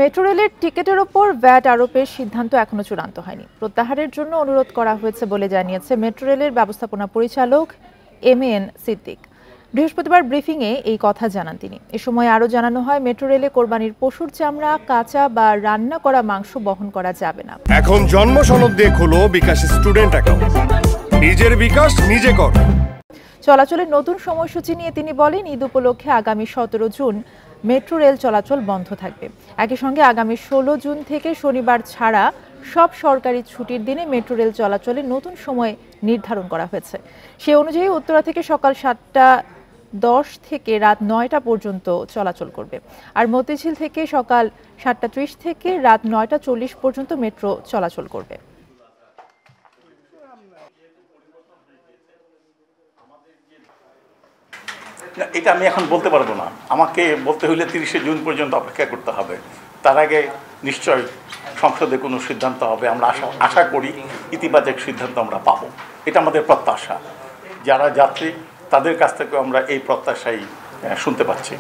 Metro রেলের টিকিটের ওপর ভ্যাট আরোপের সিদ্ধান্ত এখনো চূড়ান্ত হয়নি। প্রত্যাহারের জন্য অনুরোধ করা হয়েছে বলে জানিয়েছে মেট্রো রেলের ব্যবস্থাপনা পরিচালক এম.এন. সিদ্দিক। বৃহস্পতিবার ব্রিফিংয়ে এই কথা জানান তিনি। এ সময় আরও জানানো হয়, মেট্রো রেলে কোরবানির পশুর চামড়া, কাঁচা বা রান্না করা মাংস বহন করা যাবে না। এখন জন্ম সনদ দিয়ে খোলো বিকাশ স্টুডেন্ট অ্যাকাউন্ট। নিজের বিকাশ নিজে কর। চলাচলের নতুন সময়সূচি নিয়ে তিনি বলেন, ঈদ উপলক্ষে আগামী 17 জুন মেট্রো রেল চলাচল বন্ধ থাকবে। একই সঙ্গে আগামী 16 জুন থেকে শনিবার ছাড়া সব সরকারি ছুটির দিনে মেট্রো রেল চলাচলের নতুন সময় নির্ধারণ করা হয়েছে। সে অনুযায়ী উত্তরা থেকে সকাল 7:10 থেকে রাত 9টা পর্যন্ত চলাচল করবে, আর মতিঝিল থেকে সকাল 7:30 থেকে রাত 9:40 পর্যন্ত মেট্রো চলাচল করবে। এটা আমি এখন বলতে পারবো না, আমাকে বলতে হলে 30শে জুন পর্যন্ত অপেক্ষা করতে হবে। তার আগে নিশ্চয় সংসদে কোনো সিদ্ধান্ত হবে। আমরা আশা করি ইতিবাচক সিদ্ধান্ত আমরা পাবো, এটা আমাদের প্রত্যাশা। যারা যাত্রী তাদের কাছ থেকেও আমরা এই প্রত্যাশাই শুনতে পাচ্ছি।